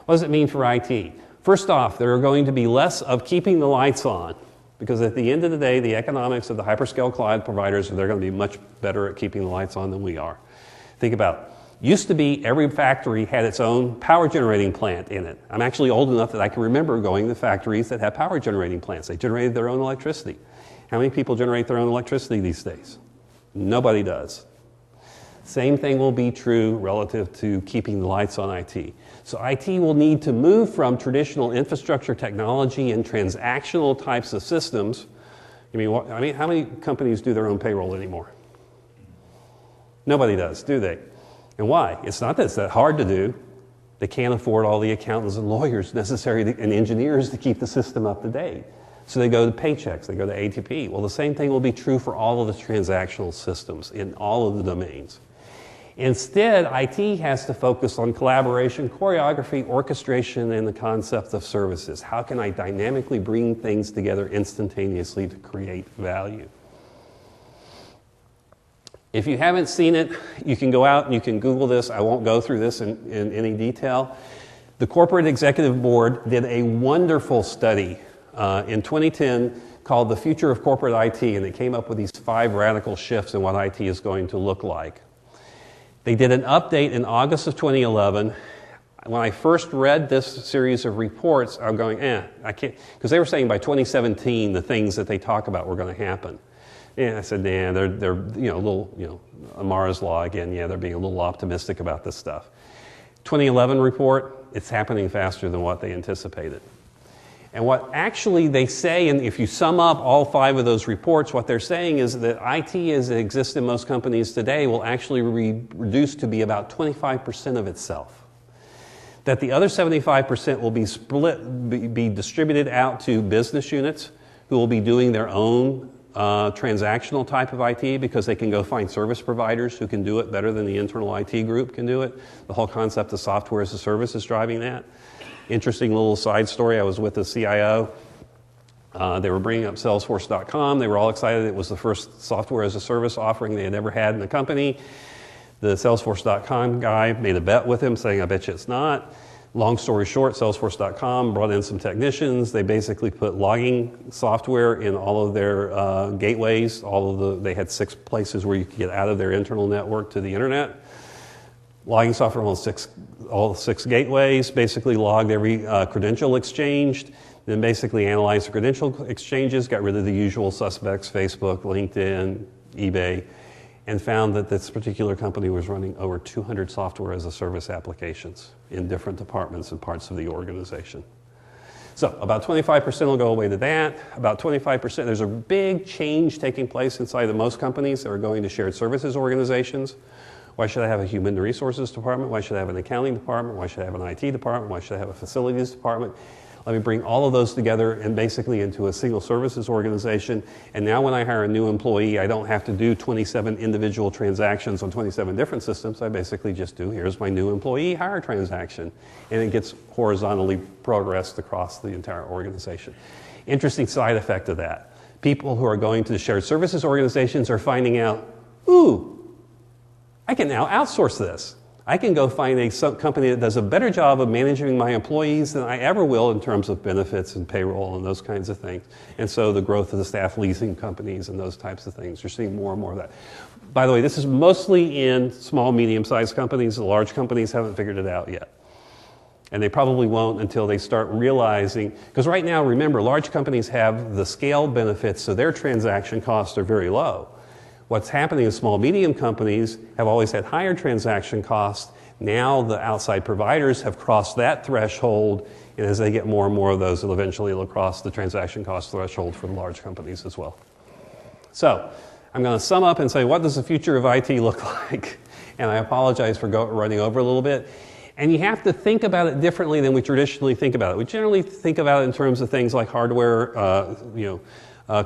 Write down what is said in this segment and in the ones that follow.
What does it mean for IT? First off, there are going to be less of keeping the lights on, because at the end of the day, the economics of the hyperscale cloud providers, they're going to be much better at keeping the lights on than we are. Think about it. Used to be every factory had its own power generating plant in it. I'm actually old enough that I can remember going to factories that had power generating plants. They generated their own electricity. How many people generate their own electricity these days? Nobody does. Same thing will be true relative to keeping the lights on IT. So IT will need to move from traditional infrastructure technology and transactional types of systems. How many companies do their own payroll anymore? Nobody does, do they? And why? It's not that it's that hard to do. They can't afford all the accountants and lawyers necessary and engineers to keep the system up to date. So they go to paychecks, they go to ATP. Well, the same thing will be true for all of the transactional systems in all of the domains. Instead, IT has to focus on collaboration, choreography, orchestration, and the concept of services. How can I dynamically bring things together instantaneously to create value? If you haven't seen it, you can go out and you can Google this. I won't go through this in any detail. The Corporate Executive Board did a wonderful study in 2010 called The Future of Corporate IT, and they came up with these 5 radical shifts in what IT is going to look like. They did an update in August of 2011. When I first read this series of reports, I'm going, I can't, because they were saying by 2017 the things that they talk about were going to happen. And I said, they're a little, Amara's Law again, they're being a little optimistic about this stuff. 2011 report, it's happening faster than what they anticipated. And what actually they say, and if you sum up all 5 of those reports, what they're saying is that IT as it exists in most companies today will actually be reduced to be about 25% of itself. That the other 75% will be be distributed out to business units who will be doing their own transactional type of IT, because they can go find service providers who can do it better than the internal IT group can do it. The whole concept of software as a service is driving that. Interesting little side story, I was with the CIO. They were bringing up Salesforce.com. They were all excited. It was the first software as a service offering they had ever had in the company. The Salesforce.com guy made a bet with him saying, I bet you it's not. Long story short, Salesforce.com brought in some technicians. They basically put logging software in all of their gateways. They had 6 places where you could get out of their internal network to the internet. Logging software on all 6 gateways, basically logged every credential exchanged, then basically analyzed the credential exchanges, got rid of the usual suspects, Facebook, LinkedIn, eBay, and found that this particular company was running over 200 software as a service applications in different departments and parts of the organization. So about 25% will go away to that. About 25%, there's a big change taking place inside of most companies that are going to shared services organizations. Why should I have a human resources department? Why should I have an accounting department? Why should I have an IT department? Why should I have a facilities department? Let me bring all of those together and basically into a single services organization. And now when I hire a new employee, I don't have to do 27 individual transactions on 27 different systems. I basically just do, here's my new employee hire transaction. And it gets horizontally progressed across the entire organization. Interesting side effect of that. People who are going to the shared services organizations are finding out, ooh, I can now outsource this. I can go find a company that does a better job of managing my employees than I ever will in terms of benefits and payroll and those kinds of things. And so the growth of the staff leasing companies and those types of things, you're seeing more and more of that. By the way, this is mostly in small, medium-sized companies. The large companies haven't figured it out yet. And they probably won't until they start realizing, because right now, remember, large companies have the scale benefits, so their transaction costs are very low. What's happening is small, medium companies have always had higher transaction costs. Now the outside providers have crossed that threshold, and as they get more and more of those, eventually it'll cross the transaction cost threshold for the large companies as well. So I'm going to sum up and say, what does the future of IT look like? And I apologize for running over a little bit. And you have to think about it differently than we traditionally think about it. We generally think about it in terms of things like hardware,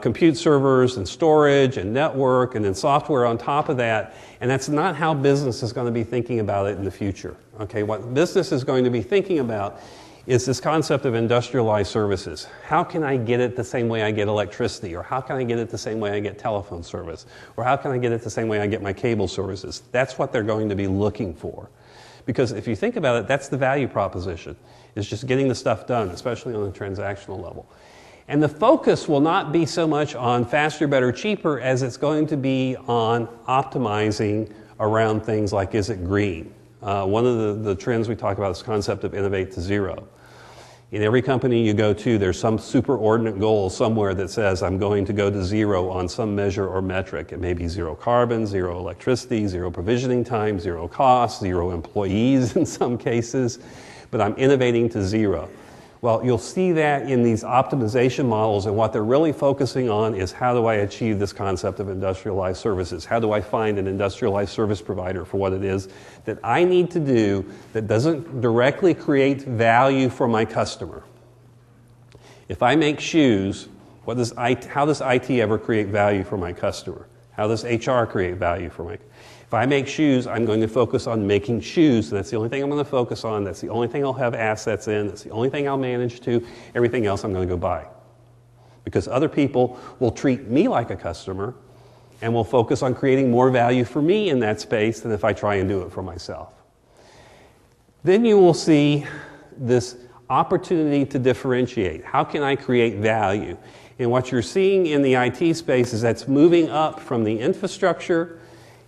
compute servers and storage and network and then software on top of that. And that's not how business is going to be thinking about it in the future. Okay, what business is going to be thinking about is this concept of industrialized services. How can I get it the same way I get electricity? Or how can I get it the same way I get telephone service? Or how can I get it the same way I get my cable services? That's what they're going to be looking for. Because if you think about it, that's the value proposition. It's just getting the stuff done, especially on the transactional level. And the focus will not be so much on faster, better, cheaper as it's going to be on optimizing around things like, is it green? One of the trends we talk about is the concept of innovate to zero. In every company you go to, there's some superordinate goal somewhere that says, I'm going to go to zero on some measure or metric. It may be zero carbon, zero electricity, zero provisioning time, zero cost, zero employees in some cases, but I'm innovating to zero. Well, you'll see that in these optimization models, and what they're really focusing on is, how do I achieve this concept of industrialized services? How do I find an industrialized service provider for what it is that I need to do that doesn't directly create value for my customer? If I make shoes, how does IT ever create value for my customer? How does HR create value for my customer? If I make shoes, I'm going to focus on making shoes. That's the only thing I'm going to focus on. That's the only thing I'll have assets in. That's the only thing I'll manage to. Everything else I'm going to go buy. Because other people will treat me like a customer and will focus on creating more value for me in that space than if I try and do it for myself. Then you will see this opportunity to differentiate. How can I create value? And what you're seeing in the IT space is that's moving up from the infrastructure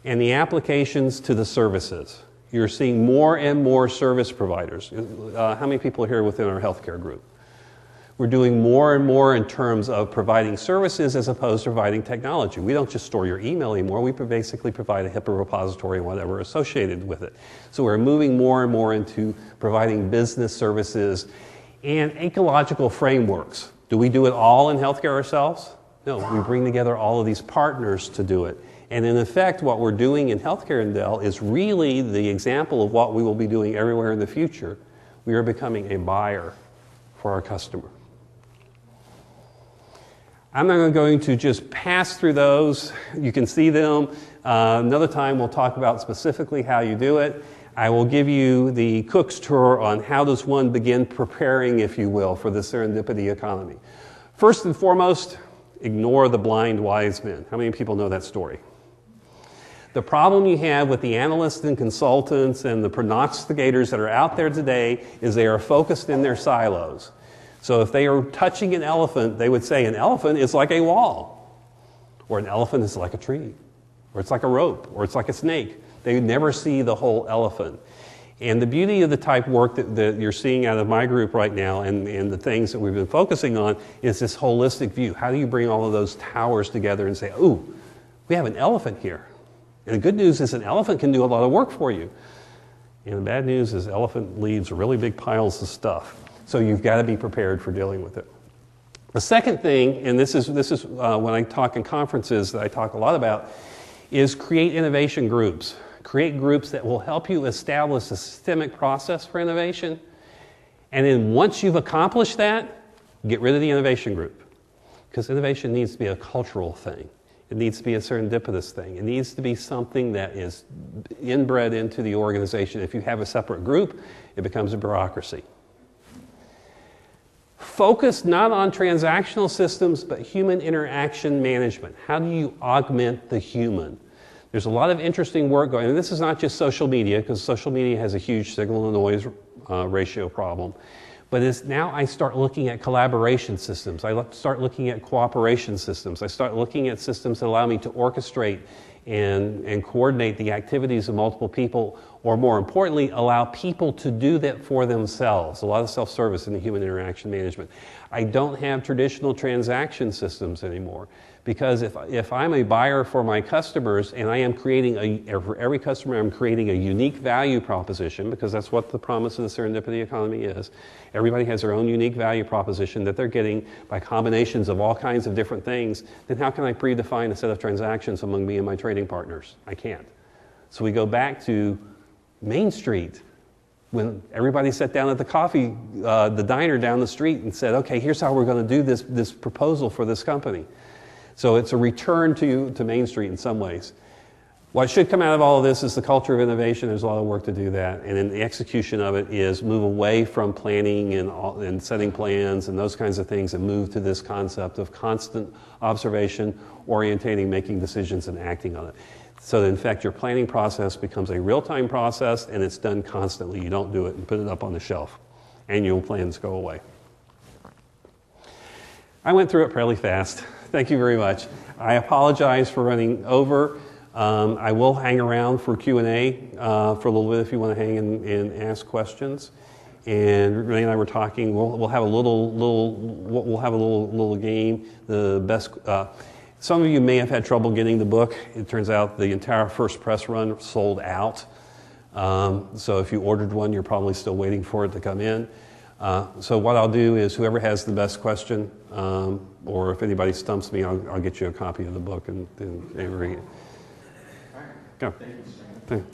and the applications to the services. You're seeing more and more service providers. How many people are here within our healthcare group? We're doing more and more in terms of providing services as opposed to providing technology. We don't just store your email anymore. We basically provide a HIPAA repository and whatever associated with it. So we're moving more and more into providing business services and ecological frameworks. Do we do it all in healthcare ourselves? No, we bring together all of these partners to do it. And in effect, what we're doing in healthcare in Dell is really the example of what we will be doing everywhere in the future. We are becoming a buyer for our customer. I'm not going to just pass through those. You can see them. Another time we'll talk about specifically how you do it. I will give you the cook's tour on how does one begin preparing, if you will, for the serendipity economy. First and foremost, ignore the blind wise men. How many people know that story? The problem you have with the analysts and consultants and the prognosticators that are out there today is they are focused in their silos. So if they are touching an elephant, they would say an elephant is like a wall, or an elephant is like a tree, or it's like a rope, or it's like a snake. They never see the whole elephant. And the beauty of the type work that you're seeing out of my group right now and the things that we've been focusing on is this holistic view. How do you bring all of those towers together and say, ooh, we have an elephant here. And the good news is an elephant can do a lot of work for you. And the bad news is elephant leaves really big piles of stuff. So you've got to be prepared for dealing with it. The second thing, and this is when I talk in conferences that I talk a lot about, is create innovation groups. Create groups that will help you establish a systemic process for innovation. And then once you've accomplished that, get rid of the innovation group. Because innovation needs to be a cultural thing. It needs to be a serendipitous thing. It needs to be something that is inbred into the organization. If you have a separate group, it becomes a bureaucracy. Focus not on transactional systems, but human interaction management. How do you augment the human? There's a lot of interesting work going on. And this is not just social media, because social media has a huge signal-to-noise ratio problem. But now I start looking at collaboration systems. I start looking at cooperation systems. I start looking at systems that allow me to orchestrate and coordinate the activities of multiple people, or more importantly, allow people to do that for themselves. A lot of self-service in the human interaction management. I don't have traditional transaction systems anymore, because if I'm a buyer for my customers and I am creating for every customer I'm creating a unique value proposition, because that's what the promise of the serendipity economy is. Everybody has their own unique value proposition that they're getting by combinations of all kinds of different things. Then how can I predefine a set of transactions among me and my trading partners? I can't. So we go back to Main Street, when everybody sat down at the diner down the street and said, okay, here's how we're going to do this proposal for this company. So it's a return to Main Street in some ways. What should come out of all of this is the culture of innovation. There's a lot of work to do that. And then the execution of it is move away from planning and setting plans and those kinds of things and move to this concept of constant observation, orientating, making decisions, and acting on it. So that in fact your planning process becomes a real-time process and it's done constantly. You don't do it and put it up on the shelf. Annual plans go away. I went through it fairly fast. Thank you very much. I apologize for running over. I will hang around for Q&A for a little bit if you want to hang and ask questions. And Rene and I were talking. We'll have a little game. The best. Some of you may have had trouble getting the book. It turns out the entire first press run sold out. So if you ordered one, you're probably still waiting for it to come in. So what I'll do is whoever has the best question, or if anybody stumps me, I'll get you a copy of the book and read it. Go. Thank you.